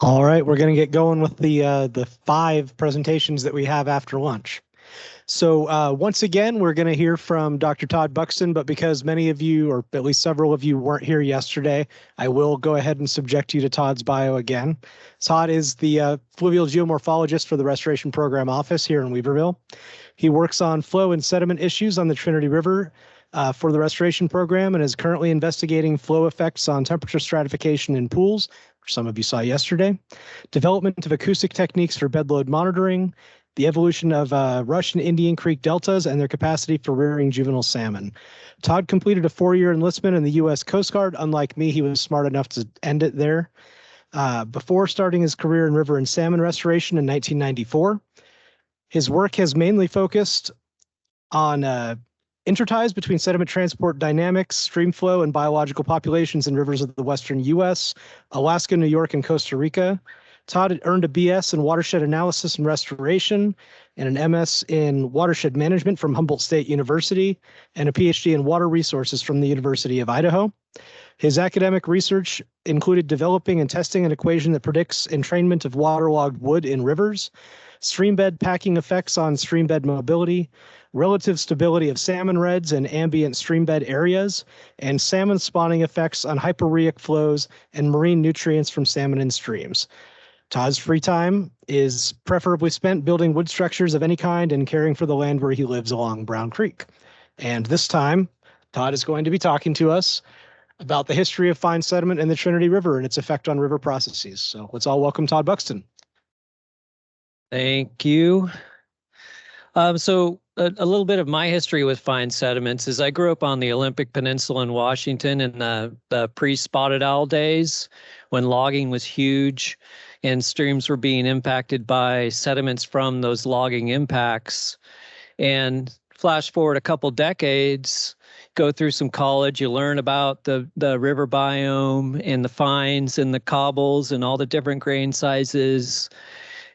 All right, we're going to get going with the five presentations that we have after lunch. So once again, we're going to hear from Dr. Todd Buxton, but because many of you, or at least several of you, weren't here yesterday, I will go ahead and subject you to Todd's bio again. Todd is the fluvial geomorphologist for the Restoration Program office here in Weaverville. He works on flow and sediment issues on the Trinity River for the Restoration Program and is currently investigating flow effects on temperature stratification in pools, which some of you saw yesterday, development of acoustic techniques for bedload monitoring, the evolution of Russian Indian Creek deltas and their capacity for rearing juvenile salmon. Todd completed a 4-year enlistment in the U.S. Coast Guard. Unlike me, he was smart enough to end it there. Before starting his career in river and salmon restoration in 1994, his work has mainly focused on interties between sediment transport dynamics, stream flow, and biological populations in rivers of the western U.S., Alaska, New York, and Costa Rica. Todd earned a BS in Watershed Analysis and Restoration and an MS in Watershed Management from Humboldt State University and a Ph.D. in Water Resources from the University of Idaho. His academic research included developing and testing an equation that predicts entrainment of waterlogged wood in rivers, streambed packing effects on streambed mobility, relative stability of salmon reds in ambient streambed areas, and salmon spawning effects on hyporheic flows and marine nutrients from salmon in streams. Todd's free time is preferably spent building wood structures of any kind and caring for the land where he lives along Brown Creek. And this time, Todd is going to be talking to us about the history of fine sediment in the Trinity River and its effect on river processes. So let's all welcome Todd Buxton. Thank you. So a little bit of my history with fine sediments is I grew up on the Olympic Peninsula in Washington in the pre-spotted owl days when logging was huge and streams were being impacted by sediments from those logging impacts. And flash forward a couple decades, go through some college, you learn about the river biome and the fines and the cobbles and all the different grain sizes.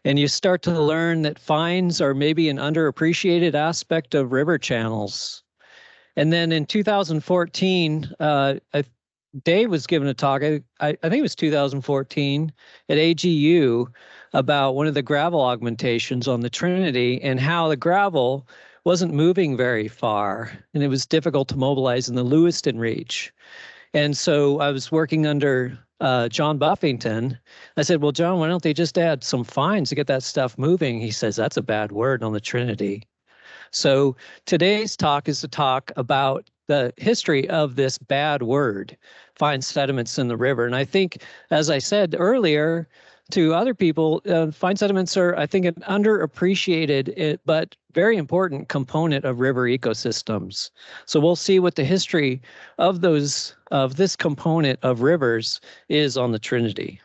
And you start to learn that fines are maybe an underappreciated aspect of river channels. And then in 2014, Dave was given a talk, I think it was 2014, at AGU about one of the gravel augmentations on the Trinity and how the gravel wasn't moving very far and it was difficult to mobilize in the Lewiston Reach. And so I was working under John Buffington. I said, well, John, why don't they just add some fines to get that stuff moving? He says, that's a bad word on the Trinity. So today's talk is to talk about the history of this bad word, fine sediments in the river. And I think, as I said earlier to other people, fine sediments are, I think, an underappreciated but very important component of river ecosystems. So we'll see what the history of this component of rivers is on the Trinity.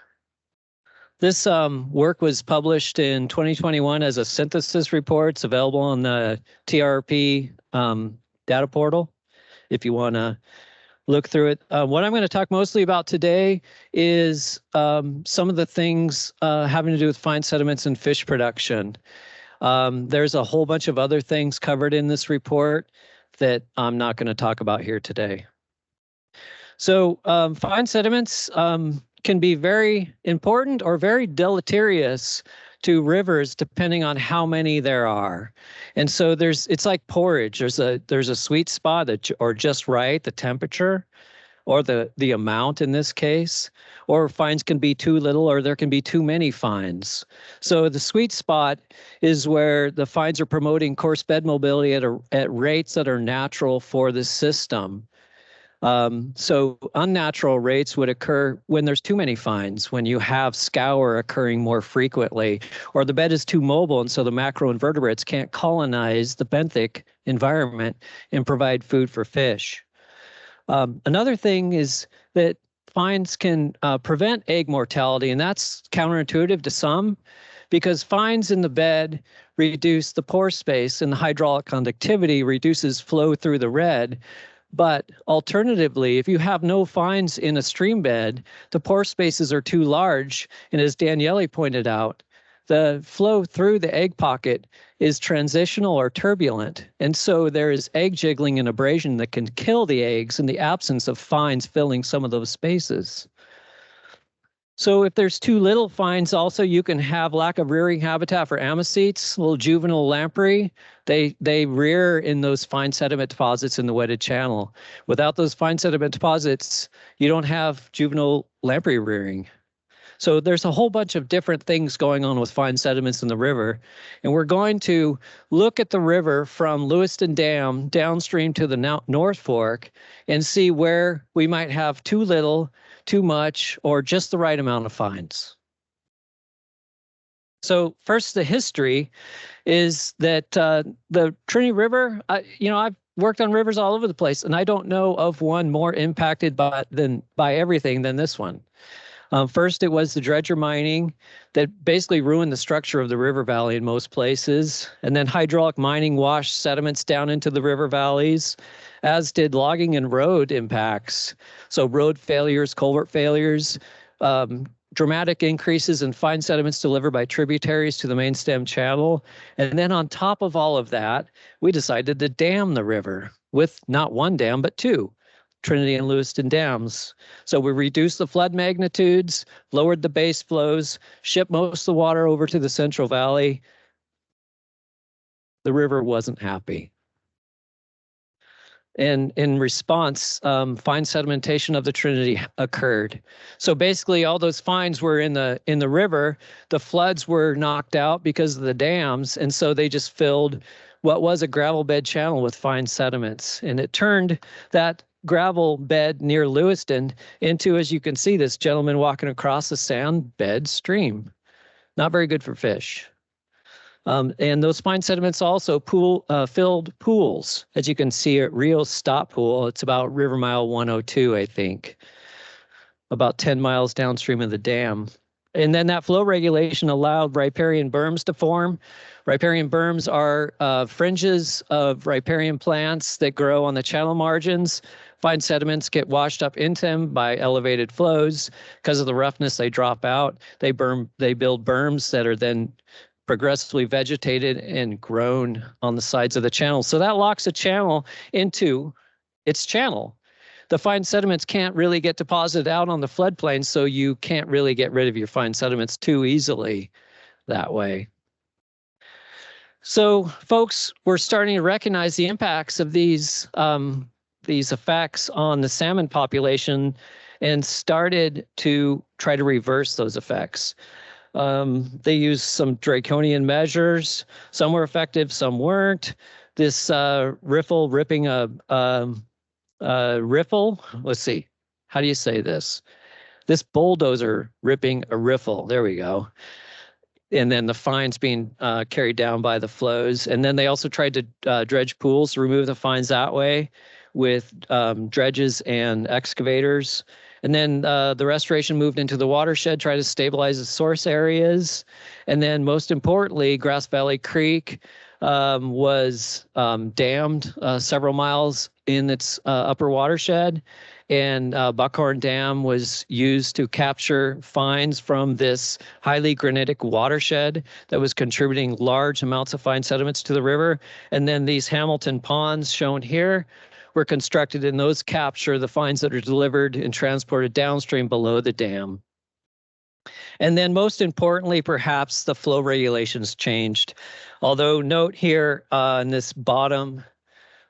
This work was published in 2021 as a synthesis report. It's available on the TRP data portal if you want to look through it. What I'm going to talk mostly about today is some of the things having to do with fine sediments and fish production. There's a whole bunch of other things covered in this report that I'm not going to talk about here today. So fine sediments can be very important or very deleterious to rivers depending on how many there are. And so it's like porridge. There's a sweet spot or just right, the temperature or the amount in this case, or fines can be too little or there can be too many fines. So the sweet spot is where the fines are promoting coarse bed mobility at rates that are natural for the system. So unnatural rates would occur when there's too many fines, when you have scour occurring more frequently, or the bed is too mobile and so the macroinvertebrates can't colonize the benthic environment and provide food for fish. Another thing is that fines can prevent egg mortality, and that's counterintuitive to some because fines in the bed reduce the pore space and the hydraulic conductivity reduces flow through the red. But alternatively, if you have no fines in a stream bed, the pore spaces are too large. And as Daniele pointed out, the flow through the egg pocket is transitional or turbulent. And so there is egg jiggling and abrasion that can kill the eggs in the absence of fines filling some of those spaces. So if there's too little fines, also you can have lack of rearing habitat for ammosetes, little juvenile lamprey. They rear in those fine sediment deposits in the wetted channel. Without those fine sediment deposits, you don't have juvenile lamprey rearing. So there's a whole bunch of different things going on with fine sediments in the river. And we're going to look at the river from Lewiston Dam downstream to the North Fork and see where we might have too little, too much, or just the right amount of fines. So first, the history is that the Trinity River, I've worked on rivers all over the place, and I don't know of one more impacted by everything than this one. First, it was the dredger mining that basically ruined the structure of the river valley in most places. And then hydraulic mining washed sediments down into the river valleys, as did logging and road impacts. So road failures, culvert failures, dramatic increases in fine sediments delivered by tributaries to the main stem channel. And then on top of all of that, we decided to dam the river with not one dam, but two. Trinity and Lewiston dams. So we reduced the flood magnitudes, lowered the base flows, shipped most of the water over to the Central Valley. The river wasn't happy. And in response, fine sedimentation of the Trinity occurred. So basically all those fines were in the river. The floods were knocked out because of the dams. And so they just filled what was a gravel bed channel with fine sediments. And it turned that gravel bed near Lewiston into, as you can see, this gentleman walking across the sand bed stream. Not very good for fish. And those fine sediments also filled pools, as you can see at Rio's Stop Pool. It's about River Mile 102, I think, about 10 miles downstream of the dam. And then that flow regulation allowed riparian berms to form. Riparian berms are fringes of riparian plants that grow on the channel margins. Fine sediments get washed up into them by elevated flows. Because of the roughness, they drop out. They build berms that are then progressively vegetated and grown on the sides of the channel. So that locks a channel into its channel. The fine sediments can't really get deposited out on the floodplain, so you can't really get rid of your fine sediments too easily that way. So folks, we're starting to recognize the impacts of these effects on the salmon population and started to try to reverse those effects. They used some draconian measures. Some were effective, some weren't. This riffle ripping a riffle. Let's see. How do you say this? This bulldozer ripping a riffle. There we go. And then the fines being carried down by the flows. And then they also tried to dredge pools to remove the fines that way with dredges and excavators. And then the restoration moved into the watershed, tried to stabilize the source areas. And then most importantly, Grass Valley Creek was dammed several miles in its upper watershed. And Buckhorn Dam was used to capture fines from this highly granitic watershed that was contributing large amounts of fine sediments to the river. And then these Hamilton ponds shown here were constructed, and those capture the fines that are delivered and transported downstream below the dam. And then most importantly, perhaps the flow regulations changed. Although note here in this bottom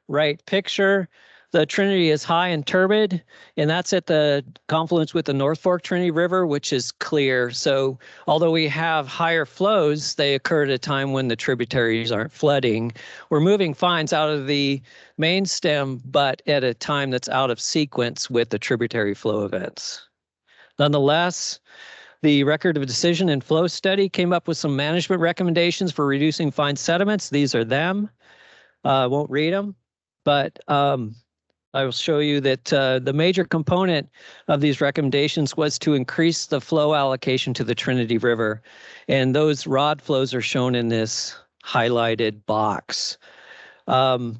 right picture, the Trinity is high and turbid, and that's at the confluence with the North Fork Trinity River, which is clear. So although we have higher flows, they occur at a time when the tributaries aren't flooding. We're moving fines out of the main stem, but at a time that's out of sequence with the tributary flow events. Nonetheless, the Record of Decision and Flow Study came up with some management recommendations for reducing fine sediments. These are them. I won't read them, but I will show you that the major component of these recommendations was to increase the flow allocation to the Trinity River. And those rod flows are shown in this highlighted box. The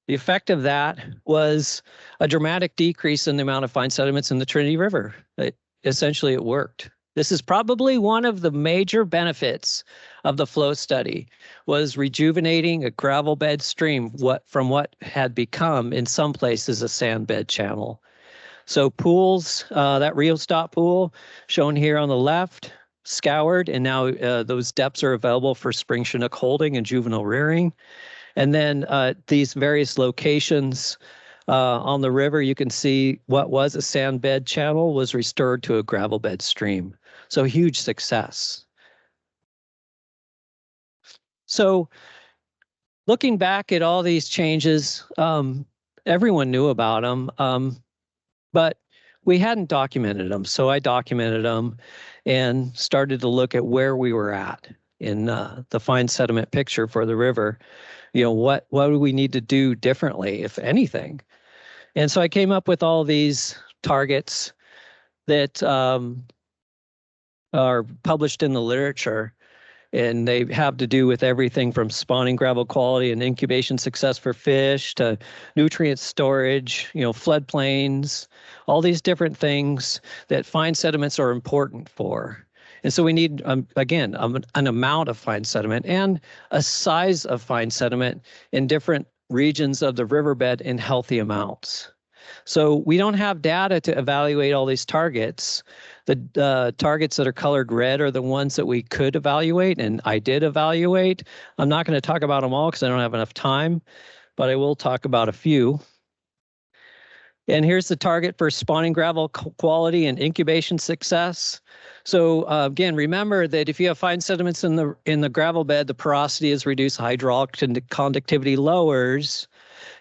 effect of that was a dramatic decrease in the amount of fine sediments in the Trinity River. Essentially, it worked. This is probably one of the major benefits of the flow study, was rejuvenating a gravel bed stream from what had become in some places a sand bed channel. So pools, that rheostat pool shown here on the left, scoured, and now those depths are available for spring Chinook holding and juvenile rearing. And then these various locations on the river, you can see what was a sand bed channel was restored to a gravel bed stream. So huge success. So looking back at all these changes, everyone knew about them, but we hadn't documented them. So I documented them and started to look at where we were at in the fine sediment picture for the river. You know, what do we need to do differently, if anything? And so I came up with all these targets that are published in the literature, and they have to do with everything from spawning gravel quality and incubation success for fish to nutrient storage, you know, floodplains, all these different things that fine sediments are important for. And so we need, again, an amount of fine sediment and a size of fine sediment in different regions of the riverbed in healthy amounts. So we don't have data to evaluate all these targets. The targets that are colored red are the ones that we could evaluate, and I did evaluate. I'm not going to talk about them all because I don't have enough time, but I will talk about a few. And here's the target for spawning gravel quality and incubation success. So again, remember that if you have fine sediments in the gravel bed, the porosity is reduced, hydraulic conductivity lowers,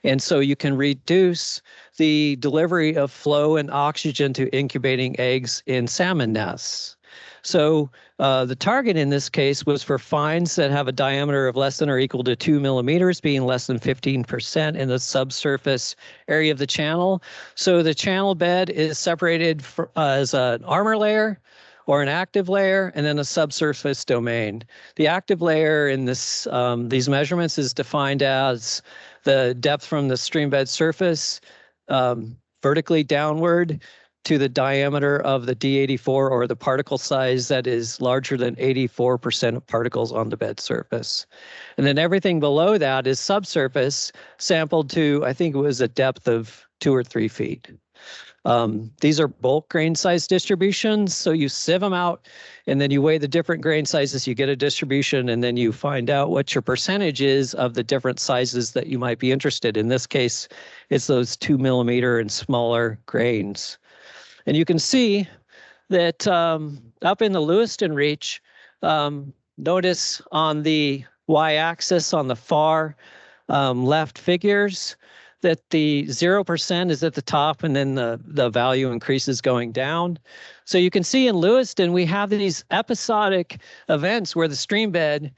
and so you can reduce the delivery of flow and oxygen to incubating eggs in salmon nests. So the target in this case was for fines that have a diameter of less than or equal to 2 millimeters, being less than 15% in the subsurface area of the channel. So the channel bed is separated as an armor layer or an active layer, and then a subsurface domain. The active layer in this these measurements is defined as the depth from the stream bed surface vertically downward to the diameter of the D84, or the particle size that is larger than 84% of particles on the bed surface. And then everything below that is subsurface, sampled to, I think it was a depth of 2 or 3 feet. These are bulk grain size distributions. So you sieve them out and then you weigh the different grain sizes, you get a distribution, and then you find out what your percentage is of the different sizes that you might be interested in. In this case, it's those 2 millimeter and smaller grains. And you can see that up in the Lewiston Reach, notice on the y-axis on the far left figures, that the 0% is at the top and then the value increases going down. So you can see in Lewiston, we have these episodic events where the stream bed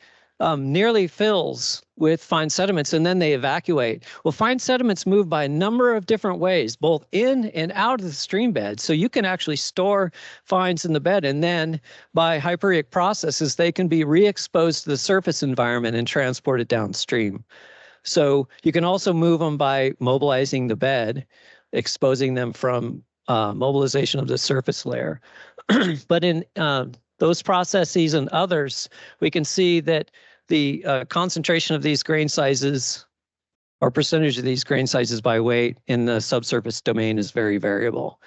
nearly fills with fine sediments and then they evacuate. Well, fine sediments move by a number of different ways, both in and out of the stream bed. So you can actually store fines in the bed, and then by hyporheic processes, they can be re-exposed to the surface environment and transported downstream. So you can also move them by mobilizing the bed, exposing them from mobilization of the surface layer. But in those processes and others, we can see that the concentration of these grain sizes, or percentage of these grain sizes by weight in the subsurface domain, is very variable.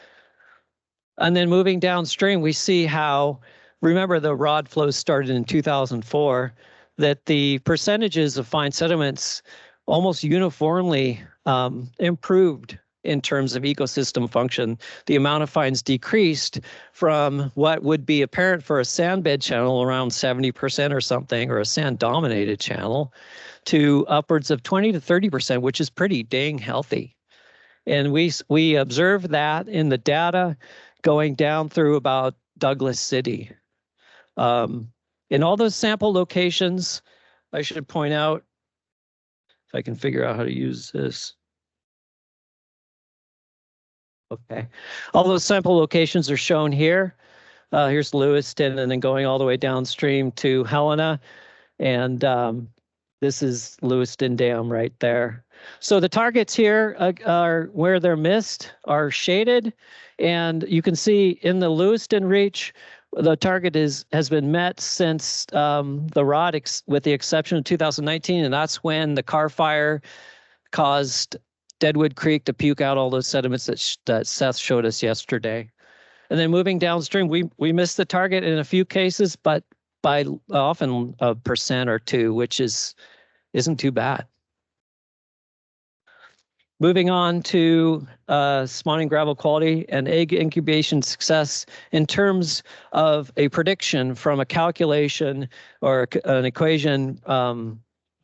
And then moving downstream, we see how, remember the rod flows started in 2004, that the percentages of fine sediments almost uniformly improved in terms of ecosystem function. The amount of fines decreased from what would be apparent for a sand bed channel, around 70% or something, or a sand dominated channel, to upwards of 20 to 30%, which is pretty dang healthy. And we observed that in the data going down through about Douglas City. In all those sample locations, I should point out, if I can figure out how to use this. Okay, all those sample locations are shown here. Here's Lewiston, and then going all the way downstream to Helena. And this is Lewiston Dam right there. So the targets here are where they're missed, are shaded. And you can see in the Lewiston Reach, the target has been met since the rod, with the exception of 2019, and that's when the car fire caused Deadwood Creek to puke out all those sediments that Seth showed us yesterday. And then moving downstream, we missed the target in a few cases, but by often 1% or 2%, which isn't too bad. Moving on to spawning gravel quality and egg incubation success in terms of a prediction from a calculation or an equation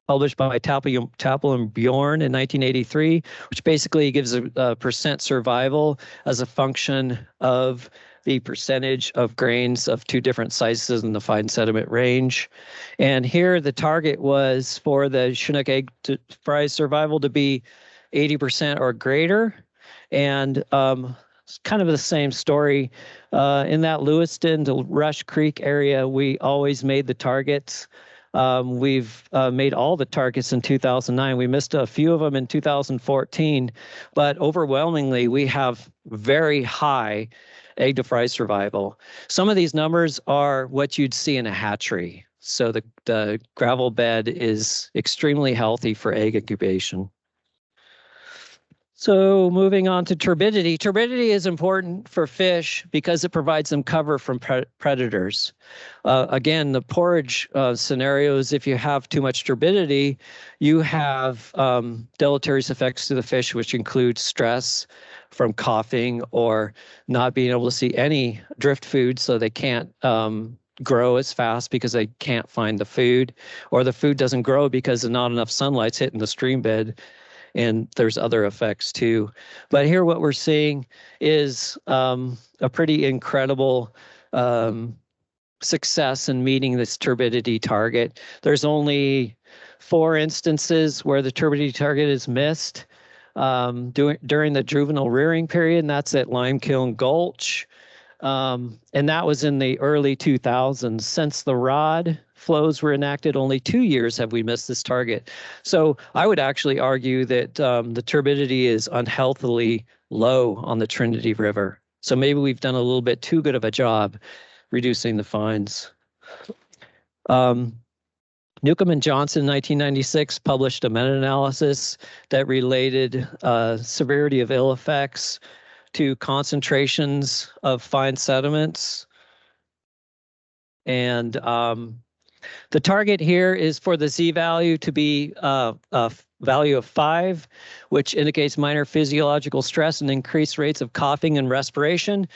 published by Tappel and Bjorn in 1983, which basically gives a percent survival as a function of the percentage of grains of 2 different sizes in the fine sediment range. And here the target was for the Chinook egg fry survival to be 80% or greater. And it's kind of the same story. In that Lewiston to Rush Creek area, we always made the targets. We've made all the targets in 2009. We missed a few of them in 2014, but overwhelmingly, we have very high egg to fry survival. Some of these numbers are what you'd see in a hatchery. So the gravel bed is extremely healthy for egg incubation. So moving on to turbidity. Turbidity is important for fish because it provides them cover from predators. Again, the porridge scenarios, if you have too much turbidity, you have deleterious effects to the fish, which include stress from coughing or not being able to see any drift food, so they can't grow as fast because they can't find the food, or the food doesn't grow because not enough sunlight's hitting the stream bed. And there's other effects too. But here what we're seeing is a pretty incredible success in meeting this turbidity target. There's only 4 instances where the turbidity target is missed during the juvenile rearing period, and that's at Limekiln Gulch. And that was in the early 2000s. Since the rod flows were enacted, only 2 years have we missed this target. So I would actually argue that the turbidity is unhealthily low on the Trinity River. So maybe we've done a little bit too good of a job reducing the fines. Newcomb and Johnson in 1996 published a meta-analysis that related severity of ill effects to concentrations of fine sediments. And the target here is for the z-value to be a value of 5, which indicates minor physiological stress and increased rates of coughing and respiration.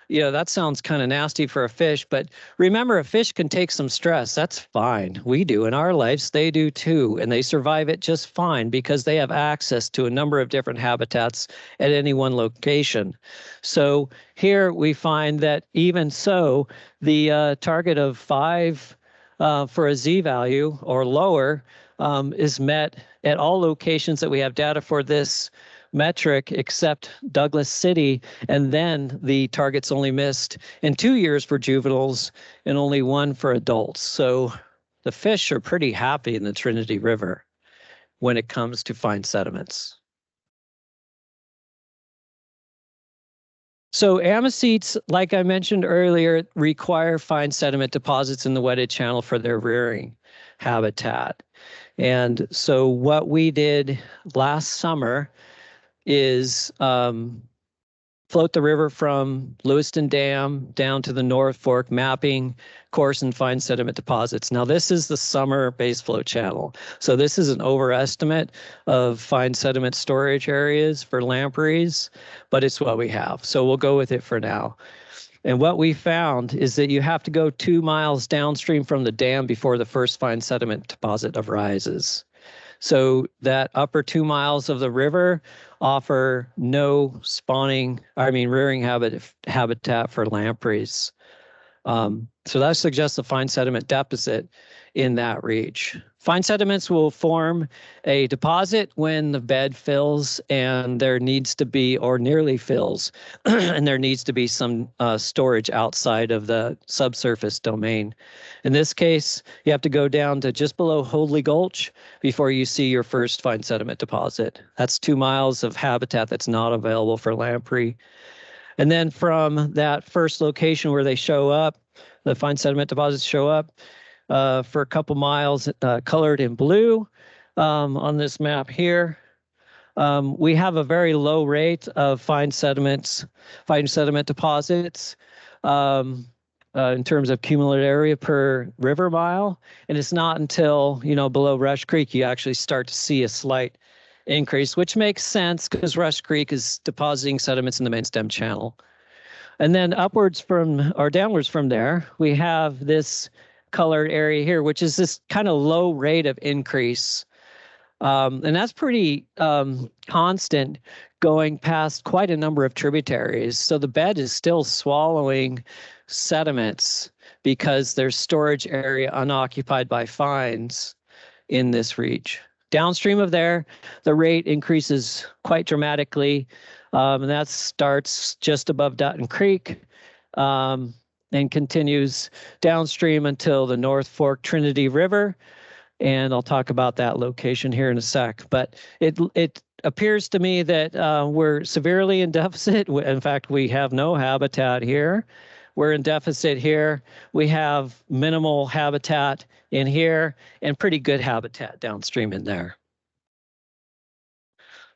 You know, that sounds kind of nasty for a fish, but remember, a fish can take some stress. That's fine. We do in our lives. They do too, and they survive it just fine because they have access to a number of different habitats at any one location. So here we find that even so, the target of 5 for a z-value or lower is met at all locations that we have data for this metric except Douglas City, and then the target's only missed in 2 years for juveniles and only 1 for adults. So the fish are pretty happy in the Trinity River when it comes to fine sediments. So ammosetes, like I mentioned earlier, require fine sediment deposits in the wetted channel for their rearing habitat. And so what we did last summer is float the river from Lewiston Dam down to the North Fork, mapping coarse and fine sediment deposits. Now, this is the summer base flow channel. So this is an overestimate of fine sediment storage areas for lampreys, but it's what we have. So we'll go with it for now. And what we found is that you have to go 2 miles downstream from the dam before the first fine sediment deposit arises. So that upper 2 miles of the river offer no rearing habitat for lampreys. So that suggests a fine sediment deficit in that reach. Fine sediments will form a deposit when the bed fills and there needs to be, or nearly fills, and there needs to be some storage outside of the subsurface domain. In this case, you have to go down to just below Hoadley Gulch before you see your first fine sediment deposit. That's 2 miles of habitat that's not available for lamprey. And then from that first location where they show up, the fine sediment deposits show up, for a couple miles, colored in blue on this map here. We have a very low rate of fine sediment deposits in terms of cumulative area per river mile. And it's not until, below Rush Creek, you actually start to see a slight increase, which makes sense because Rush Creek is depositing sediments in the main stem channel. And then upwards from, or downwards from there, we have this colored area here, which is this kind of low rate of increase. And that's pretty constant going past quite a number of tributaries. So the bed is still swallowing sediments because there's storage area unoccupied by fines in this reach. Downstream of there, the rate increases quite dramatically. And that starts just above Dutton Creek and continues downstream until the North Fork Trinity River. And I'll talk about that location here in a sec. But it appears to me that we're severely in deficit. In fact, we have no habitat here. We're in deficit here. We have minimal habitat in here and pretty good habitat downstream in there.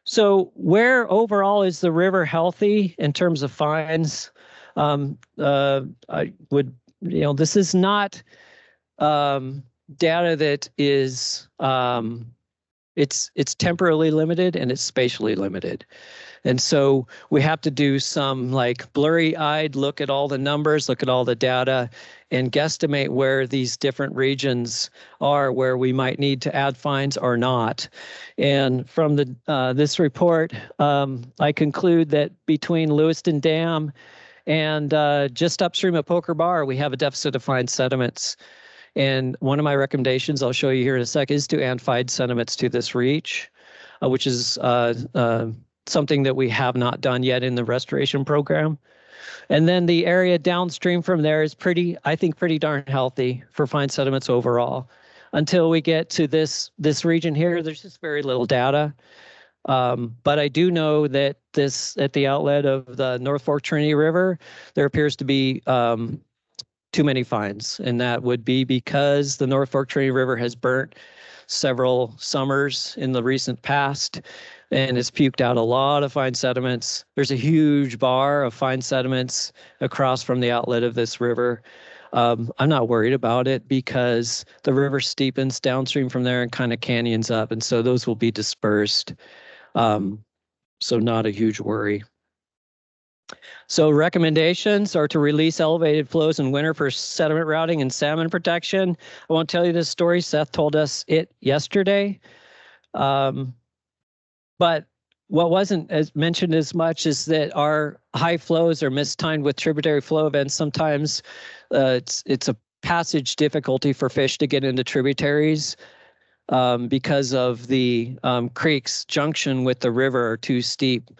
So where overall is the river healthy in terms of fines? I would, this is not data that is, it's temporally limited and it's spatially limited. And so we have to do some like blurry-eyed look at all the numbers, look at all the data, and guesstimate where these different regions are, where we might need to add fines or not. And from this report, I conclude that between Lewiston Dam and just upstream of Poker Bar, we have a deficit of fine sediments. And one of my recommendations, I'll show you here in a sec, is to add fine sediments to this reach, which is something that we have not done yet in the restoration program. And then the area downstream from there is I think pretty darn healthy for fine sediments overall. Until we get to this region here, there's just very little data. But I do know that at the outlet of the North Fork Trinity River, there appears to be too many fines. And that would be because the North Fork Trinity River has burnt several summers in the recent past, and it's puked out a lot of fine sediments. There's a huge bar of fine sediments across from the outlet of this river. I'm not worried about it because the river steepens downstream from there and kind of canyons up, and so those will be dispersed. So not a huge worry. So recommendations are to release elevated flows in winter for sediment routing and salmon protection. I won't tell you this story. Seth told us it yesterday. But what wasn't mentioned as much is that our high flows are mistimed with tributary flow events. Sometimes it's a passage difficulty for fish to get into tributaries because of the creek's junction with the river are too steep,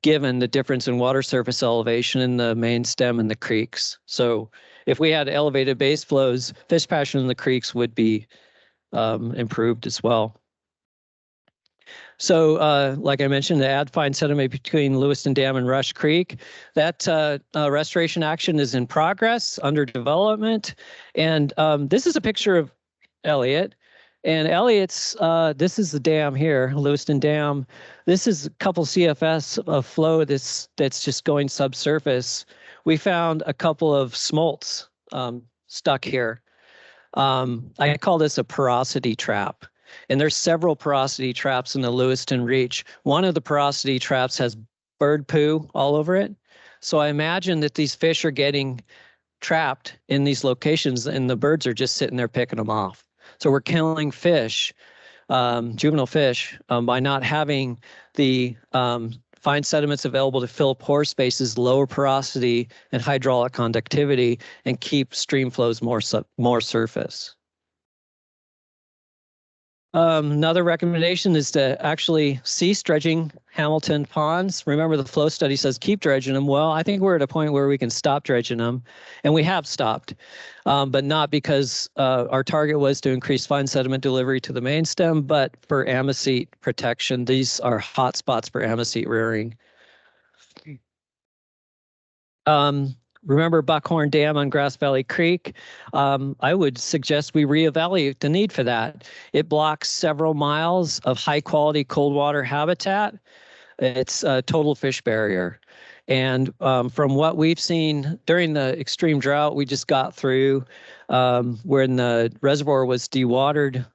given the difference in water surface elevation in the main stem and the creeks. So if we had elevated base flows, fish passion in the creeks would be improved as well. So like I mentioned, to add fine sediment between Lewiston Dam and Rush Creek, that restoration action is in progress, under development. And this is a picture of Elliott. And Elliott's, this is the dam here, Lewiston Dam. This is a couple CFS of flow that's just going subsurface. We found a couple of smolts stuck here. I call this a porosity trap. And there's several porosity traps in the Lewiston Reach. One of the porosity traps has bird poo all over it. So I imagine that these fish are getting trapped in these locations and the birds are just sitting there picking them off. So we're killing fish, juvenile fish, by not having the fine sediments available to fill pore spaces, lower porosity and hydraulic conductivity, and keep stream flows more surface. Another recommendation is to actually cease dredging Hamilton ponds. Remember, the flow study says keep dredging them. Well, I think we're at a point where we can stop dredging them, and we have stopped, but not because our target was to increase fine sediment delivery to the main stem, but for amosete protection. These are hot spots for amosete rearing. remember Buckhorn Dam on Grass Valley Creek? I would suggest we reevaluate the need for that. It blocks several miles of high quality cold water habitat. It's a total fish barrier. And from what we've seen during the extreme drought we just got through, when the reservoir was dewatered,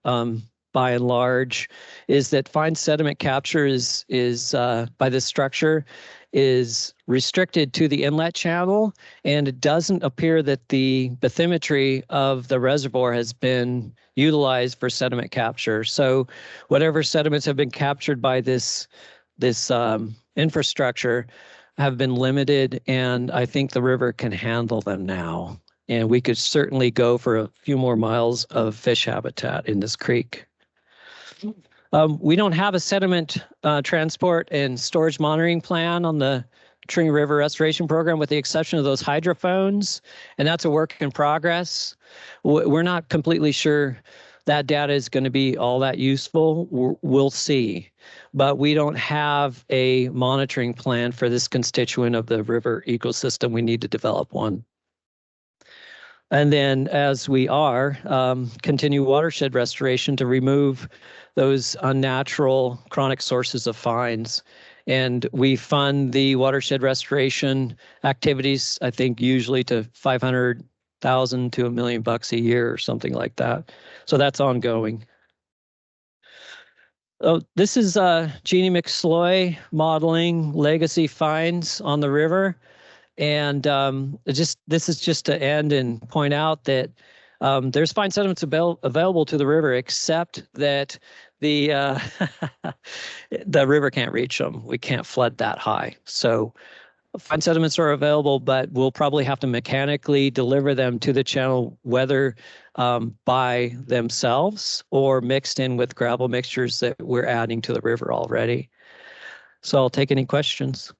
by and large, is that fine sediment capture is by this structure is restricted to the inlet channel, and it doesn't appear that the bathymetry of the reservoir has been utilized for sediment capture. So whatever sediments have been captured by this infrastructure have been limited, and I think the river can handle them now. And we could certainly go for a few more miles of fish habitat in this creek. We don't have a sediment transport and storage monitoring plan on the Trinity River Restoration Program, with the exception of those hydrophones, and that's a work in progress. We're not completely sure that data is going to be all that useful. We'll see, but we don't have a monitoring plan for this constituent of the river ecosystem. We need to develop one. And then, as we are, continue watershed restoration to remove those unnatural chronic sources of fines. And we fund the watershed restoration activities, I think, usually to $500,000 to $1 million a year or something like that. So that's ongoing. Oh, this is Jeannie McSloy modeling legacy fines on the river. And this is just to end and point out that there's fine sediments available to the river, except that the the river can't reach them. We can't flood that high. So fine sediments are available, but we'll probably have to mechanically deliver them to the channel, whether by themselves or mixed in with gravel mixtures that we're adding to the river already. So I'll take any questions.